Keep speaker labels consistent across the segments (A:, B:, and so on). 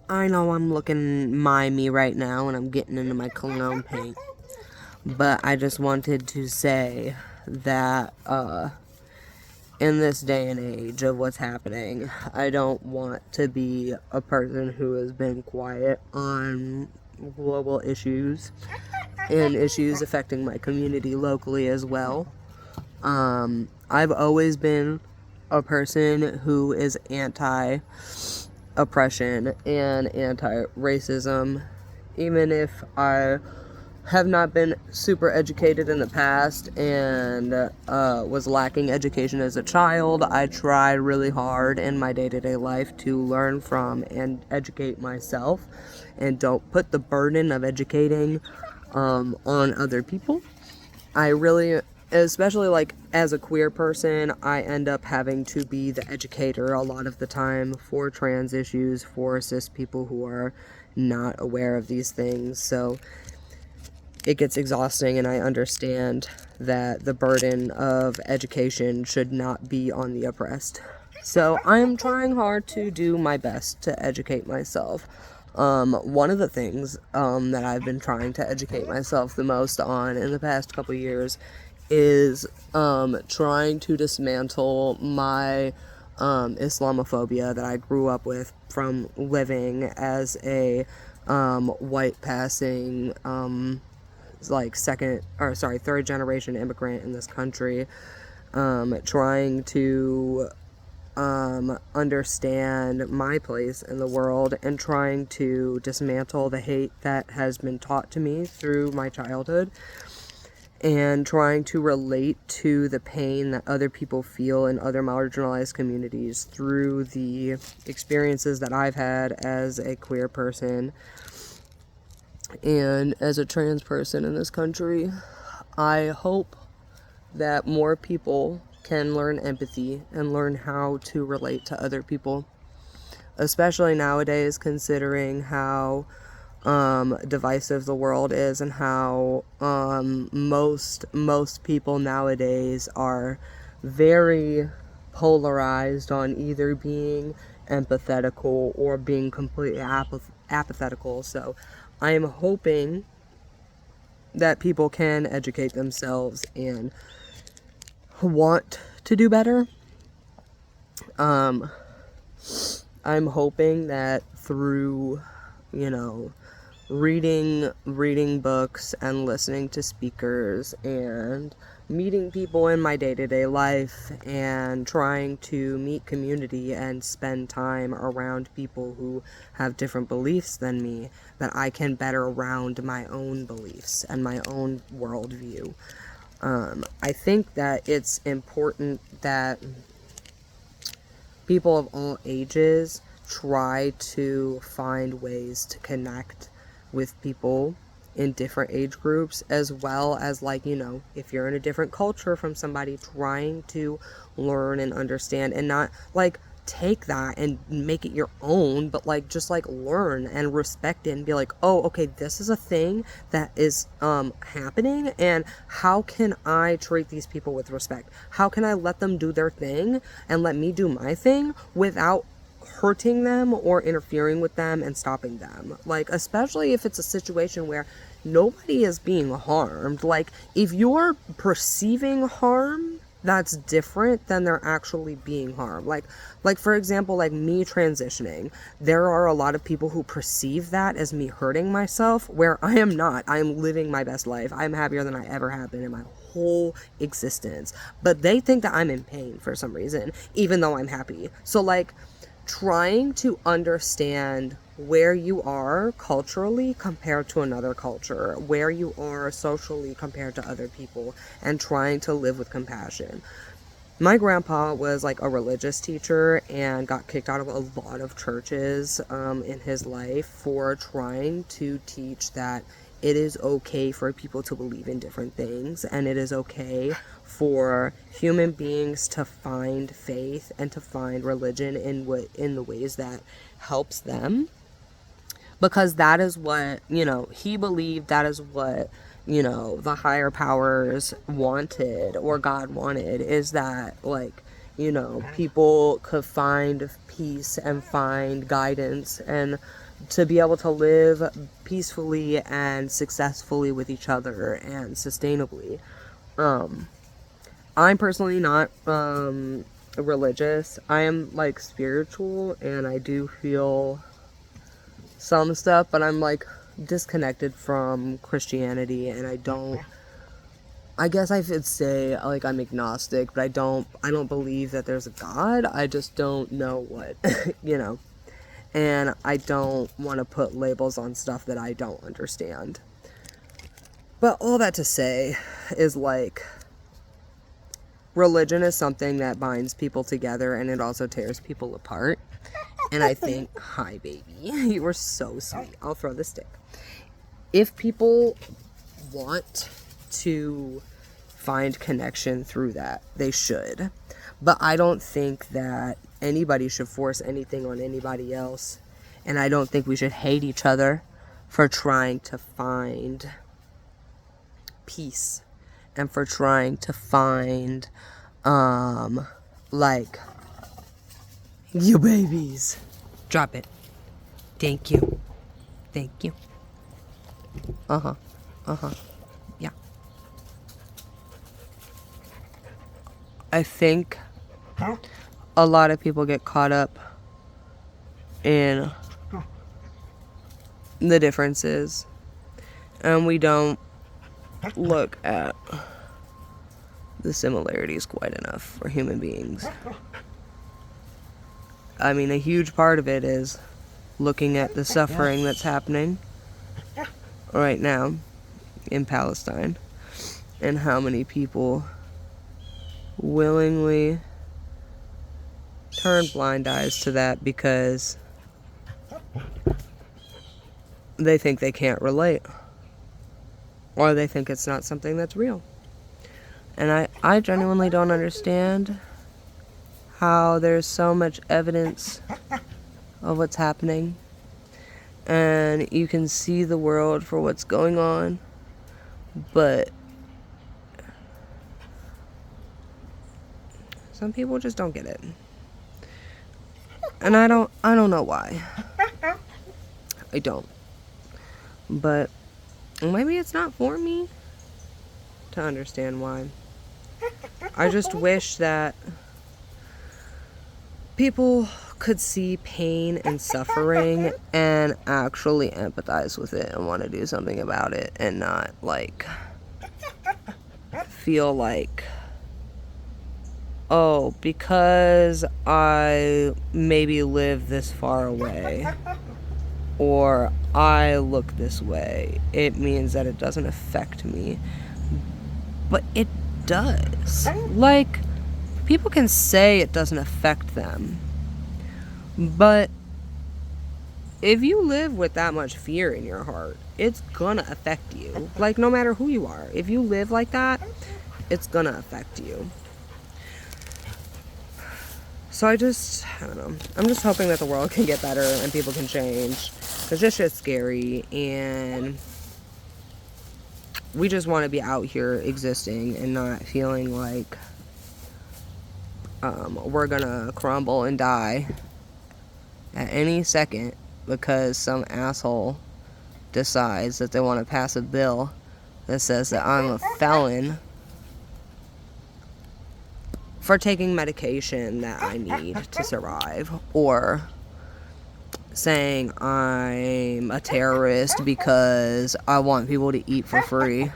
A: I know I'm looking Mime right now and I'm getting into my cologne paint, but I just wanted to say that in this day and age of what's happening, I don't want to be a person who has been quiet on global issues and issues affecting my community locally as well. I've always been a person who is anti oppression and anti racism, even if I have not been super educated in the past and was lacking education as a child. I try really hard in my day-to-day life to learn from and educate myself and don't put the burden of educating on other people. I really, especially like as a queer person, I end up having to be the educator a lot of the time for trans issues, for cis people who are not aware of these things. So it gets exhausting, and I understand that the burden of education should not be on the oppressed. So I'm trying hard to do my best to educate myself. One of the things that I've been trying to educate myself the most on in the past couple years is trying to dismantle my Islamophobia that I grew up with from living as a white passing like third generation immigrant in this country, trying to understand my place in the world and trying to dismantle the hate that has been taught to me through my childhood, and trying to relate to the pain that other people feel in other marginalized communities through the experiences that I've had as a queer person and as a trans person in this country. I hope that more people can learn empathy and learn how to relate to other people, especially nowadays, considering how divisive the world is and how most people nowadays are very polarized on either being empathetical or being completely apathetical. So I am hoping that people can educate themselves and want to do better. I'm hoping that through, reading books and listening to speakers and meeting people in my day-to-day life and trying to meet community and spend time around people who have different beliefs than me, that I can better round my own beliefs and my own worldview. I think that it's important that people of all ages try to find ways to connect with people in different age groups, as well as, like, if you're in a different culture from somebody, trying to learn and understand and not like take that and make it your own, but like just like learn and respect it and be like, oh, okay, this is a thing that is happening, and how can I treat these people with respect? How can I let them do their thing and let me do my thing without hurting them or interfering with them and stopping them? Like, especially if it's a situation where nobody is being harmed. Like, if you're perceiving harm, that's different than they're actually being harmed. Like for example, like me transitioning, there are a lot of people who perceive that as me hurting myself, where I am not. I am living my best life. I'm happier than I ever have been in my whole existence, but they think that I'm in pain for some reason, even though I'm happy. So like, trying to understand where you are culturally compared to another culture, where you are socially compared to other people, and trying to live with compassion. My grandpa was like a religious teacher and got kicked out of a lot of churches in his life for trying to teach that it is okay for people to believe in different things, and it is okay for human beings to find faith and to find religion in the ways that helps them, because that is what, he believed, that is what, the higher powers wanted, or God wanted, is that, like, people could find peace and find guidance and to be able to live peacefully and successfully with each other and sustainably. I'm personally not religious. I am like spiritual, and I do feel some stuff, but I'm like disconnected from Christianity, and I guess I could say like I'm agnostic, but I don't believe that there's a God. I just don't know what, you know. And I don't want to put labels on stuff that I don't understand. But all that to say is, like, religion is something that binds people together, and it also tears people apart. And I think, hi baby, you were so sweet. I'll throw the stick. If people want to find connection through that, they should. But I don't think that anybody should force anything on anybody else. And I don't think we should hate each other for trying to find peace and for trying to find, like, you babies. Drop it. Thank you. Thank you. Yeah. I think a lot of people get caught up in the differences, and we don't look at the similarities quite enough for human beings. I mean, a huge part of it is looking at the suffering that's happening right now in Palestine, and how many people willingly turn blind eyes to that because they think they can't relate, or they think it's not something that's real. And I genuinely don't understand how there's so much evidence of what's happening, and you can see the world for what's going on, but some people just don't get it. And I don't know why. I don't. But maybe it's not for me to understand why. I just wish that people could see pain and suffering and actually empathize with it and want to do something about it, and not like feel like, oh, because I maybe live this far away or I look this way, it means that it doesn't affect me. But it does. Like, people can say it doesn't affect them, but if you live with that much fear in your heart, it's gonna affect you. Like, no matter who you are, if you live like that, it's gonna affect you. So I don't know. I'm just hoping that the world can get better and people can change, because this shit's scary, and we just want to be out here existing and not feeling like we're gonna crumble and die at any second because some asshole decides that they want to pass a bill that says that I'm a felon for taking medication that I need to survive, or saying I'm a terrorist because I want people to eat for free,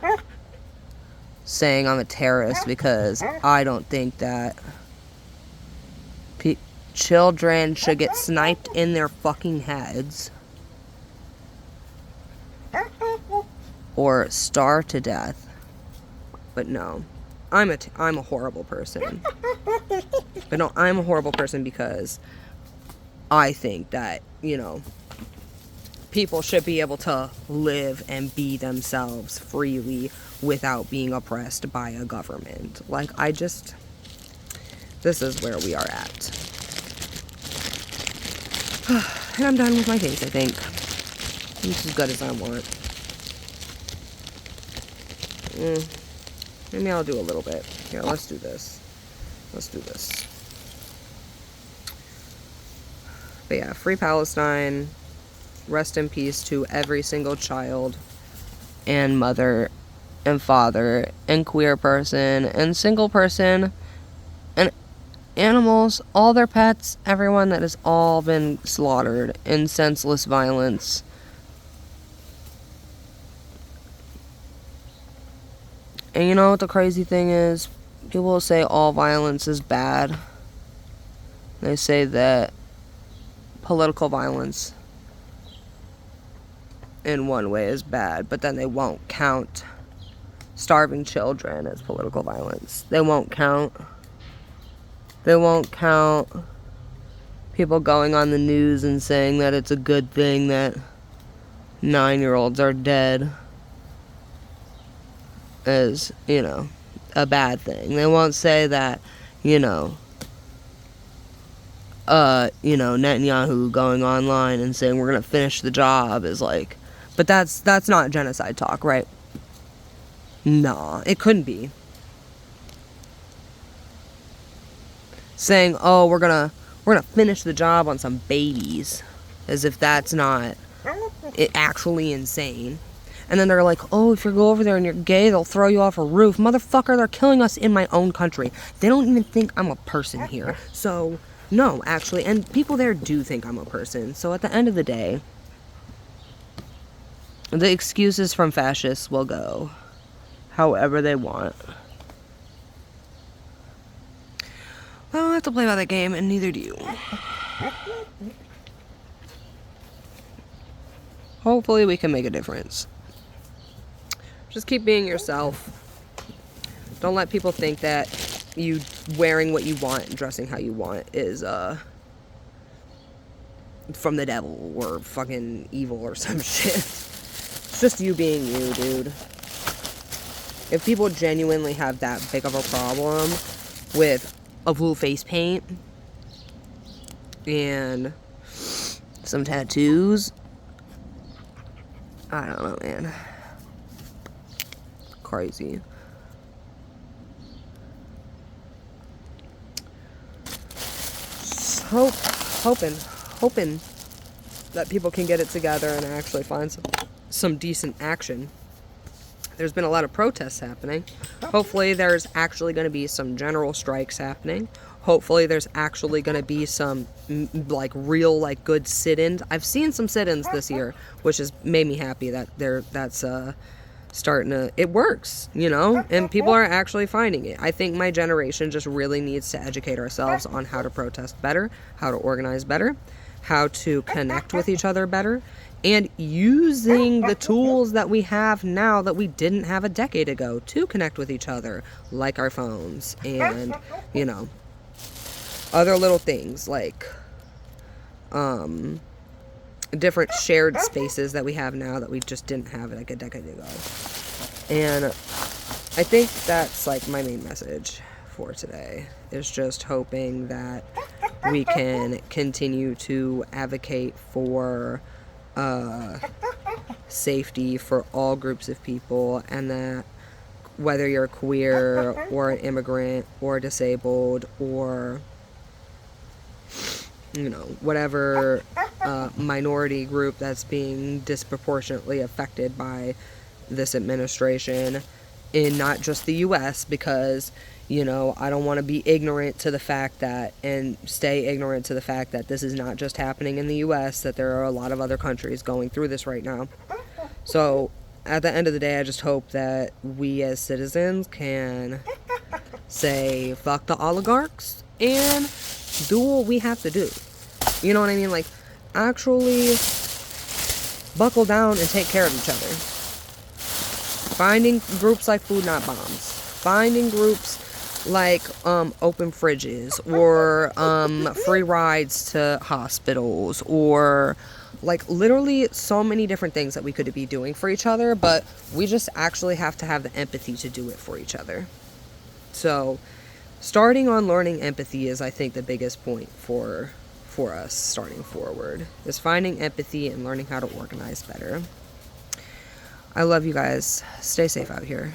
A: saying I'm a terrorist because I don't think that children should get sniped in their fucking heads or starve to death. But no, I'm a horrible person. But no, I'm a horrible person because I think that, you know, people should be able to live and be themselves freely without being oppressed by a government. Like, this is where we are at. And I'm done with my case, I think. It's as good as I want. Maybe I'll do a little bit. Here, let's do this. But yeah, free Palestine. rest in peace to every single child and mother and father and queer person and single person and animals, all their pets, everyone that has all been slaughtered in senseless violence. And you know what the crazy thing is? People will say all violence is bad. They say that political violence in one way is bad, but then they won't count starving children as political violence. They won't count people going on the news and saying that it's a good thing that 9-year-olds are dead as, you know, a bad thing. They won't say that, Netanyahu going online and saying we're gonna finish the job is like, but that's not genocide talk, right? Nah, it couldn't be. Saying, oh, we're gonna finish the job on some babies, as if that's not actually insane. And then they're like, oh, if you go over there and you're gay, they'll throw you off a roof. Motherfucker, they're killing us in my own country. They don't even think I'm a person here. So, no, actually. And people there do think I'm a person. So at the end of the day, the excuses from fascists will go however they want. I don't have to play by that game, and neither do you. Hopefully we can make a difference. Just keep being yourself. Don't let people think that you wearing what you want and dressing how you want is from the devil or fucking evil or some shit. It's just you being you, dude. If people genuinely have that big of a problem with a blue face paint and some tattoos, I don't know, man. Crazy. Hoping that people can get it together and actually find some decent action. There's been a lot of protests happening. Hopefully there's actually going to be some general strikes happening. Hopefully there's actually going to be some real good sit-ins. I've seen some sit-ins this year, which has made me happy that that's starting to, it works, and people are actually finding it. I think my generation just really needs to educate ourselves on how to protest better, how to organize better, how to connect with each other better, and using the tools that we have now that we didn't have a decade ago to connect with each other, like our phones and, other little things like different shared spaces that we have now that we just didn't have a decade ago. And I think that's my main message for today, is just hoping that we can continue to advocate for safety for all groups of people, and that whether you're queer or an immigrant or disabled or whatever minority group that's being disproportionately affected by this administration in not just the US, because I don't want to be ignorant to the fact that, and stay ignorant to the fact that this is not just happening in the US, that there are a lot of other countries going through this right now. So at the end of the day, I just hope that we as citizens can say fuck the oligarchs and do what we have to do. You know what I mean? Actually buckle down and take care of each other. Finding groups like Food Not Bombs. Finding groups like open fridges, or free rides to hospitals, or literally so many different things that we could be doing for each other, but we just actually have to have the empathy to do it for each other. So starting on learning empathy is, I think, the biggest point for us starting forward, is finding empathy and learning how to organize better. I love you guys. Stay safe out here.